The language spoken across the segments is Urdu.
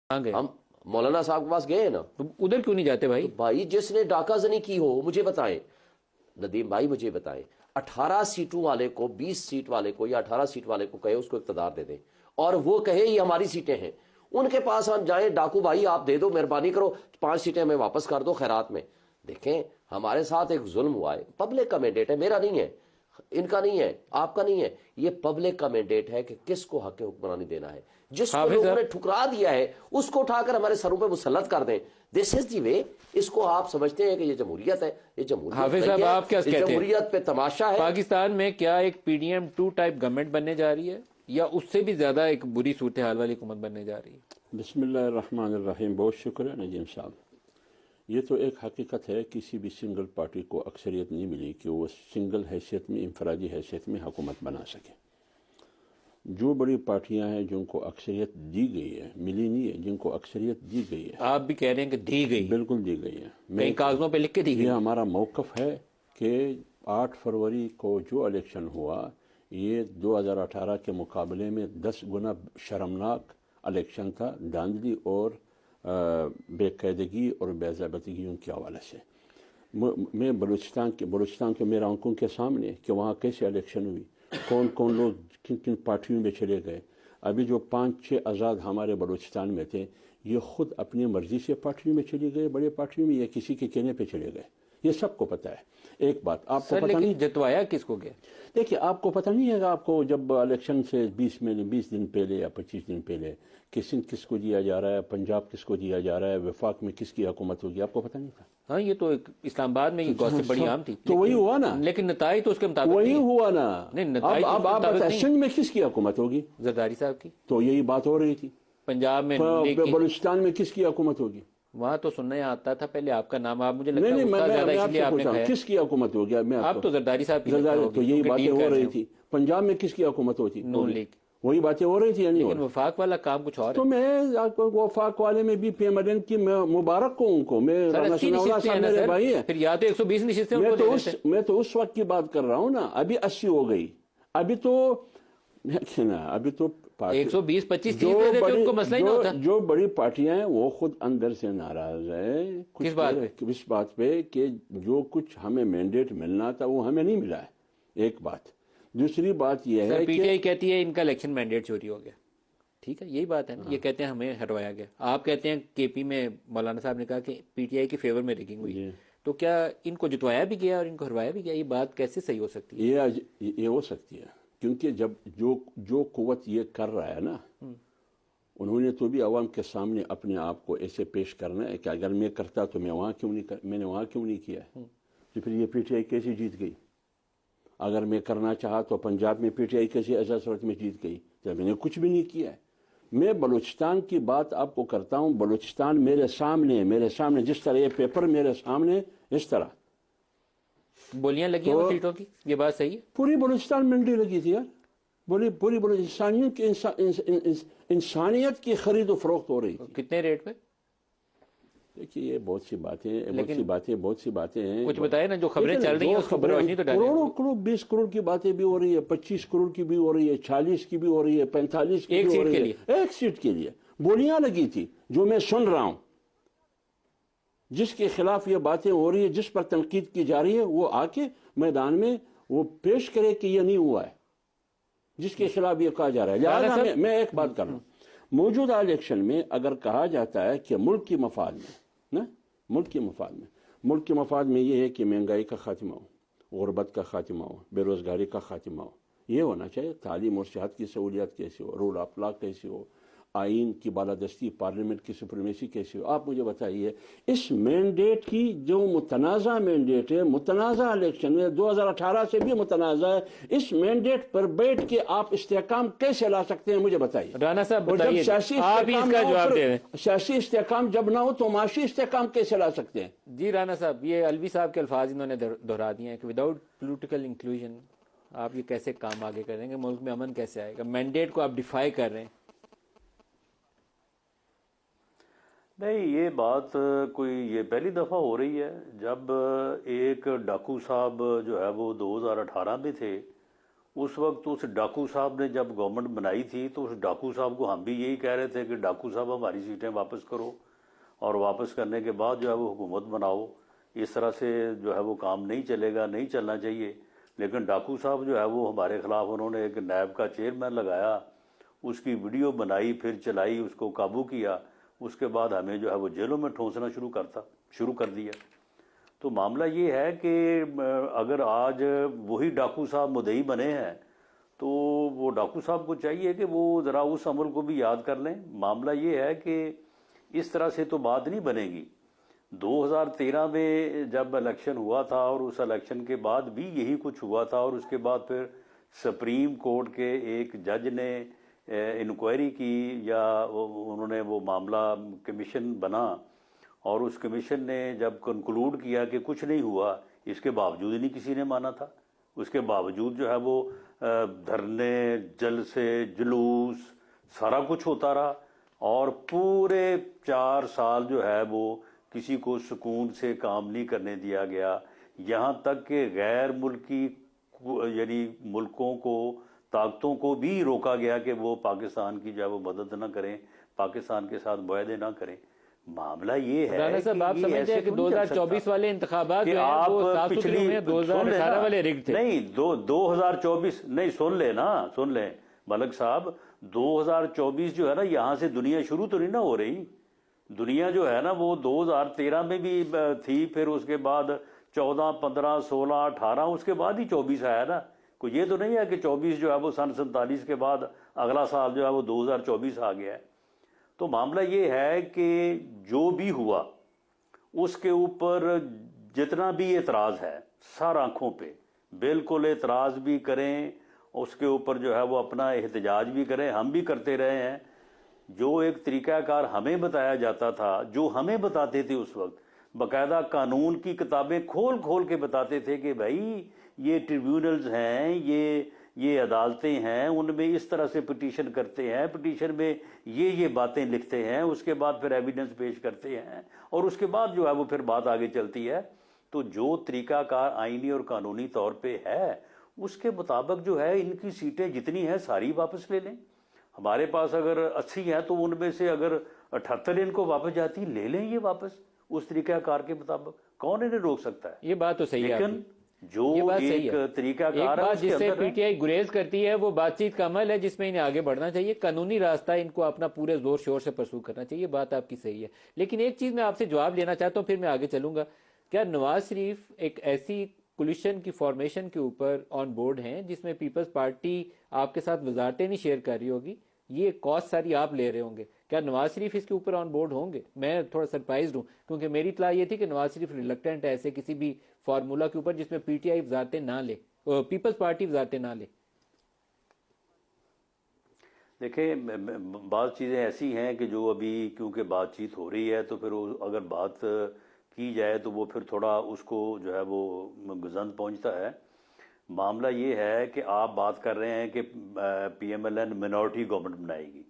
کہاں گئے؟ ہم مولانا صاحب کے پاس گئے نا. تو ادھر کیوں نہیں جاتے بھائی؟ بھائی جس نے ڈاکہ زنی کی ہو مجھے بتائیں، ندیم بھائی مجھے بتائیں، 18 سیٹوں والے کو 20 سیٹ والے کو یا 18 سیٹ والے کو کہے اس کو اقتدار دے دیں اور وہ کہے یہ ہماری سیٹیں ہیں، ان کے پاس ہم جائیں ڈاکو بھائی آپ دے دو مہربانی کرو 5 سیٹیں ہمیں واپس کر دو خیرات میں. دیکھیں ہمارے ساتھ ایک ظلم ہوا ہے، پبلک کا مینڈیٹ ہے، میرا نہیں ہے، ان کا نہیں ہے، آپ کا نہیں ہے، یہ پبلک کا مینڈیٹ ہے کہ کس کو حق حکمرانی دینا ہے. جس کو حافظ لوگوں صاحب نے ٹھکرا دیا ہے اس کو اٹھا کر ہمارے سروں پہ مسلط کر دیں. دس از دی وے. اس کو آپ سمجھتے ہیں کہ یہ جمہوریت ہے، یہ جمہوریت حافظ صاحب نہیں ہے، آپ کیا یہ کہتے ہیں؟ جمہوریت پہ تماشا ہے. پاکستان میں کیا ایک P D M 2 type government بننے جا رہی ہے یا اس سے بھی زیادہ ایک بری صورتحال والی حکومت بننے جا رہی ہے؟ بسم اللہ الرحمن الرحیم. بہت شکریہ نجیم صاحب. یہ تو ایک حقیقت ہے، کسی بھی سنگل پارٹی کو اکثریت نہیں ملی کہ وہ سنگل حیثیت میں انفرادی حیثیت میں حکومت بنا سکے. جو بڑی پارٹیاں ہیں جن کو اکثریت دی گئی ہے، ملی نہیں ہے، جن کو اکثریت دی گئی ہے، آپ بھی کہہ رہے ہیں کہ دی گئی، بالکل دی گئی ہے. کئی کاغذوں پہ لکھ کے دی گئی. یہ ہمارا موقف ہے کہ 8 فروری کو جو الیکشن ہوا یہ 2018 کے مقابلے میں 10 گنا شرمناک الیکشن تھا، دھاندلی اور بے قاعدگی اور بے ضابطگیوں کے حوالے سے. میں بلوچستان کے میرے آنکھوں کے سامنے کہ وہاں کیسے الیکشن ہوئی، کون کون لوگ کن کن پارٹیوں میں چلے گئے. ابھی جو 5-6 آزاد ہمارے بلوچستان میں تھے یہ خود اپنی مرضی سے پارٹیوں میں چلی گئے، بڑے پارٹیوں میں، یا کسی کے کہنے پہ چلے گئے. یہ سب کو پتہ ہے. ایک بات آپ کو پتہ نہیں، جتوایا کس کو گیا؟ دیکھیے آپ کو پتہ نہیں ہے گا، آپ کو جب الیکشن سے 20 دن پہلے یا 25 دن پہلے کہ سندھ کس کو دیا جا رہا ہے، پنجاب کس کو دیا جا رہا ہے، وفاق میں کس کی حکومت ہوگی، آپ کو پتہ نہیں تھا؟ ہاں یہ تو اسلام آباد میں یہ گوسپ بڑی عام تھی. تو وہی ہوا نا، لیکن نتائج تو اس کے مطابق وہی نہیں ہوا نا. نہیں، نتائج اب آپ بتائیں سندھ میں کس کی حکومت ہوگی؟ زرداری صاحب کی. تو یہی بات ہو رہی تھی. پنجاب میں بلوچستان میں کس کی حکومت ہوگی؟ وہاں تو سننے آتا تھا پہلے آپ کا نام، آپ مجھے لگتا نہیں ہے میں زیادہ اس آپ لیے سے آپ نے پوچھا کہا کس کی حکومت ہوگی؟ آپ تو زرداری صاحب کی تو یہی باتیں ہو رہی تھی. پنجاب میں کس کی حکومت ہوتی؟ نون لیگ. وہی باتیں ہو رہی تھی یا نہیں؟ لیکن وفاق والا کام کچھ اور ہے. تو میں وفاق والے میں بھی پی ایم ایل این کی مبارک کو ان کو میں رانا ثناء اللہ صاحب میرے بھائی ہیں. پھر یا تو 120 نشستیں ان کو دے دیتے. میں تو اس وقت کی بات کر رہا ہوں نا، ابھی 80 ہو گئی. ابھی تو 120-25 سیٹ دے دیتے ان کو مسئلہ ہی نہ ہوتا. جو بڑی پارٹیاں ہیں وہ خود اندر سے ناراض ہے. کس بات پہ؟ اس بات پہ کہ جو کچھ ہمیں مینڈیٹ ملنا تھا وہ ہمیں نہیں ملا ہے. ایک بات. دوسری بات یہ ہے پی ٹی کہ آئی کہتی ہے ان کا الیکشن مینڈیٹ چوری ہو گیا. ٹھیک ہے یہی بات ہے نا. یہ کہتے ہیں ہمیں ہٹوایا گیا. آپ کہتے ہیں کے پی میں مولانا صاحب نے کہا کہ پی ٹی آئی کے فیور میں ریگنگ ہوئی. تو کیا ان کو جتوایا بھی گیا اور ان کو ہروایا بھی گیا؟ یہ بات کیسے صحیح ہو سکتی ہے؟ یہ ہو سکتی ہے کیونکہ جب جو قوت یہ کر رہا ہے نا، انہوں نے تو بھی عوام کے سامنے اپنے آپ کو ایسے پیش کرنا ہے کہ اگر میں کرتا تو میں نے وہاں کیوں نہیں کیا. تو پھر یہ پی ٹی آئی کیسے جیت گئی؟ اگر میں کرنا چاہا تو پنجاب میں پی ٹی آئی کیسے ایسا صورت میں جیت گئی جب میں نے کچھ بھی نہیں کیا ہے. میں بلوچستان کی بات آپ کو کرتا ہوں. بلوچستان میرے سامنے جس طرح یہ پیپر میرے سامنے، اس طرح بولیاں لگی ہیں سیٹوں کی. یہ بات صحیح ہے. پوری بلوچستان منڈی لگی تھی یار. پوری انسانیت کی خرید و فروخت ہو رہی تھی. کتنے ریٹ پہ؟ دیکھیے یہ بہت سی باتیں ہیں. کچھ بتائے نا جو خبریں چل رہی ہیں اس خبریں روشنی تو ڈالیں. کروڑوں 20 کروڑ کی باتیں بھی ہو رہی ہے، 25 کروڑ کی بھی ہو رہی ہے، 40 کی بھی ہو رہی ہے، 45 کی بھی ہو رہی ہے. ایک سیٹ کے لیے بولیاں لگی تھی. جو میں سن رہا ہوں، جس کے خلاف یہ باتیں ہو رہی ہے، جس پر تنقید کی جا رہی ہے، وہ آ کے میدان میں وہ پیش کرے کہ یہ نہیں ہوا ہے جس کے خلاف یہ کہا جا رہا ہے. لہٰذا میں ایک بات کر رہا ہوں. موجودہ الیکشن میں اگر کہا جاتا ہے کہ ملک کے مفاد میں یہ ہے کہ مہنگائی کا خاتمہ ہو، غربت کا خاتمہ ہو، بے روزگاری کا خاتمہ ہو، یہ ہونا چاہیے. تعلیم اور صحت کی سہولیات کیسے ہو، رول آف لا کیسے ہو، آئین کی بالادستی، پارلیمنٹ کی سپریمیسی کیسے ہو. آپ مجھے بتائیے اس مینڈیٹ کی جو متنازع مینڈیٹ ہے، متنازع الیکشن میں 2018 سے بھی متنازع ہے، اس مینڈیٹ پر بیٹھ کے آپ استحکام کیسے لا سکتے ہیں؟ مجھے بتائیے. رانا صاحب بتائیے، آپ اس کا جواب دے رہے ہیں. سیاسی استحکام جب نہ ہو تو معاشی استحکام کیسے لا سکتے ہیں؟ جی رانا صاحب، یہ الوی صاحب کے الفاظ انہوں نے دہرا دیے ہیں کہ وداؤٹ پولیٹیکل انکلوژن آپ یہ کیسے کام آگے کریں گے، ملک میں امن کیسے آئے گا؟ مینڈیٹ کو آپ ڈیفائی کر رہے ہیں. نہیں، یہ بات یہ پہلی دفعہ ہو رہی ہے. جب ایک ڈاکو صاحب جو ہے وہ 2018 میں تھے، اس وقت اس ڈاکو صاحب نے جب گورنمنٹ بنائی تھی تو اس ڈاکو صاحب کو ہم بھی یہی کہہ رہے تھے کہ ڈاکو صاحب ہماری سیٹیں واپس کرو، اور واپس کرنے کے بعد جو ہے وہ حکومت بناؤ، اس طرح سے جو ہے وہ کام نہیں چلے گا، نہیں چلنا چاہیے۔ لیکن ڈاکو صاحب جو ہے وہ ہمارے خلاف انہوں نے ایک نیب کا چیئرمین لگایا، اس کی ویڈیو بنائی، پھر چلائی، اس کو قابو کیا، اس کے بعد ہمیں جو ہے وہ جیلوں میں ٹھونسنا شروع کر دیا۔ تو معاملہ یہ ہے کہ اگر آج وہی ڈاکو صاحب مدعی بنے ہیں تو وہ ڈاکو صاحب کو چاہیے کہ وہ ذرا اس عمل کو بھی یاد کر لیں۔ معاملہ یہ ہے کہ اس طرح سے تو بات نہیں بنے گی۔ 2013 میں جب الیکشن ہوا تھا اور اس الیکشن کے بعد بھی یہی کچھ ہوا تھا، اور اس کے بعد پھر سپریم کورٹ کے ایک جج نے انکوائری کی، یا انہوں نے وہ معاملہ کمیشن بنا، اور اس کمیشن نے جب کنکلوڈ کیا کہ کچھ نہیں ہوا، اس کے باوجود نہیں کسی نے مانا تھا۔ اس کے باوجود جو ہے وہ دھرنے، جلسے، جلوس، سارا کچھ ہوتا رہا، اور پورے 4 سال جو ہے وہ کسی کو سکون سے کام نہیں کرنے دیا گیا، یہاں تک کہ غیر ملکی یعنی ملکوں کو، طاقتوں کو بھی روکا گیا کہ وہ پاکستان کی جو ہے وہ مدد نہ کریں، پاکستان کے ساتھ معاہدے نہ کریں۔ معاملہ یہ ہے رانا صاحب، آپ کہ سمجھتے ہیں کہ 2024 والے انتخابات جو ہیں وہ صاف ستھرے ہوئے ہیں، 2018 والے رگ تھے؟ نہیں، 2024 نہیں، سن لیں ملک صاحب، 2024 جو ہے نا، یہاں سے دنیا شروع تو نہیں نہ ہو رہی۔ دنیا جو ہے نا وہ 2013 میں بھی تھی، پھر اس کے بعد 14، 15، 16، 18، اس کے بعد ہی 24 آیا نا۔ کوئی یہ تو نہیں ہے کہ 24 جو ہے وہ سن 47 کے بعد اگلا سال جو ہے وہ 2024 آ گیا ہے۔ تو معاملہ یہ ہے کہ جو بھی ہوا اس کے اوپر جتنا بھی اعتراض ہے سر آنکھوں پہ، بالکل اعتراض بھی کریں، اس کے اوپر جو ہے وہ اپنا احتجاج بھی کریں، ہم بھی کرتے رہے ہیں۔ جو ایک طریقہ کار ہمیں بتایا جاتا تھا، جو ہمیں بتاتے تھے اس وقت، باقاعدہ قانون کی کتابیں کھول کھول کے بتاتے تھے کہ بھائی یہ ٹریبیونلز ہیں، یہ عدالتیں ہیں، ان میں اس طرح سے پٹیشن کرتے ہیں، پٹیشن میں یہ باتیں لکھتے ہیں، اس کے بعد پھر ایویڈنس پیش کرتے ہیں، اور اس کے بعد جو ہے وہ پھر بات آگے چلتی ہے۔ تو جو طریقہ کار آئینی اور قانونی طور پہ ہے اس کے مطابق جو ہے ان کی سیٹیں جتنی ہیں ساری واپس لے لیں۔ ہمارے پاس اگر 80 ہیں تو ان میں سے اگر 78 ان کو واپس جاتی لے لیں یہ واپس، اس طریقہ کار کے مطابق کون انہیں روک سکتا ہے؟ یہ بات تو صحیح ہے، لیکن جو ایک طریقہ کار ہے بات اس کے جس سے اندر پی ٹی آئی گریز کرتی ہے وہ بات چیت کا عمل ہے جس میں انہیں آگے بڑھنا چاہیے، قانونی راستہ ان کو اپنا پورے زور شور سے پرسو کرنا چاہیے۔ بات آپ کی صحیح ہے، لیکن ایک چیز میں آپ سے جواب لینا چاہتا ہوں، پھر میں آگے چلوں گا۔ کیا نواز شریف ایک ایسی کولیشن کی فارمیشن کے اوپر آن بورڈ ہیں جس میں پیپلز پارٹی آپ کے ساتھ وزارتیں نہیں شیئر کر رہی ہوگی، یہ کاسٹ ساری آپ لے رہے ہوں گے؟ کیا نواز شریف اس کے اوپر آن بورڈ ہوں گے؟ میں تھوڑا سرپرائزڈ ہوں کیونکہ میری اطلاع یہ تھی کہ نواز شریف ریلکٹنٹ ہے ایسے کسی بھی فارمولا کے اوپر جس میں پی ٹی آئی وزارتیں نہ لے، پیپلز پارٹی وزارتیں نہ لے۔ دیکھیں، بعض چیزیں ایسی ہیں کہ جو ابھی کیونکہ بات چیت ہو رہی ہے تو پھر اگر بات کی جائے تو وہ پھر تھوڑا اس کو جو ہے وہ گزند پہنچتا ہے۔ معاملہ یہ ہے کہ آپ بات کر رہے ہیں کہ P M L N minority government بنائے گی۔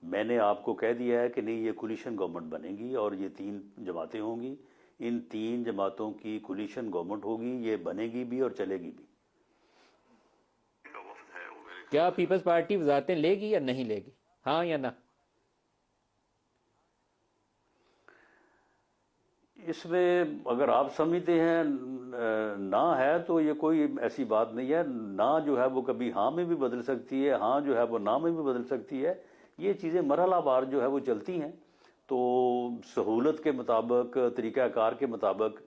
میں نے آپ کو کہہ دیا ہے کہ نہیں، یہ کولیشن گورنمنٹ بنے گی اور یہ 3 جماعتیں ہوں گی، ان 3 جماعتوں کی کولیشن گورنمنٹ ہوگی، یہ بنے گی بھی اور چلے گی بھی۔ کیا پیپلز پارٹی وزارتیں لے گی یا نہیں لے گی، ہاں یا نہ؟ اس میں اگر آپ سمجھتے ہیں نہ ہے تو یہ کوئی ایسی بات نہیں ہے۔ نہ جو ہے وہ کبھی ہاں میں بھی بدل سکتی ہے، ہاں جو ہے وہ نہ میں بھی بدل سکتی ہے۔ یہ چیزیں مرحلہ وار جو ہے وہ چلتی ہیں، تو سہولت کے مطابق، طریقہ کار کے مطابق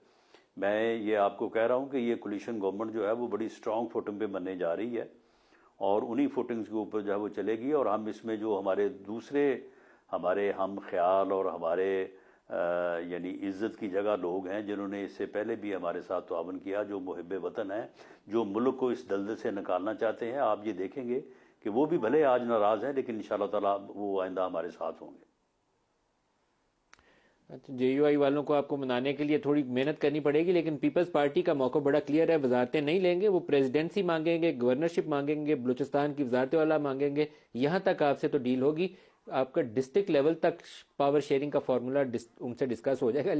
میں یہ آپ کو کہہ رہا ہوں کہ یہ کولیشن گورنمنٹ جو ہے وہ بڑی سٹرونگ فوٹنگ پہ بننے جا رہی ہے، اور انہی فوٹنگز کے اوپر جو ہے وہ چلے گی۔ اور ہم اس میں جو ہمارے دوسرے ہمارے ہم خیال اور ہمارے یعنی عزت کی جگہ لوگ ہیں جنہوں نے اس سے پہلے بھی ہمارے ساتھ تعاون کیا، جو محب وطن ہیں، جو ملک کو اس دلدل سے نکالنا چاہتے ہیں، آپ یہ دیکھیں گے کہ وہ بھی بھلے آج ناراض ہیں لیکن انشاءاللہ تعالیٰ وہ آئندہ ہمارے ساتھ ہوں گے۔ جے یو آئی والوں کو آپ کو منانے کے لیے تھوڑی محنت کرنی پڑے گی، لیکن پیپلز پارٹی کا موقع بڑا کلیئر ہے، وزارتیں نہیں لیں گے، وہ پریزیڈنسی مانگیں گے، گورنرشپ مانگیں گے، بلوچستان کی وزارت والا مانگیں گے، یہاں تک آپ سے تو ڈیل ہوگی۔ آپ کا ڈسٹرکٹ لیول تک پاور شیئرنگ کا فارمولا ان سے ڈسکس ہو جائے گا۔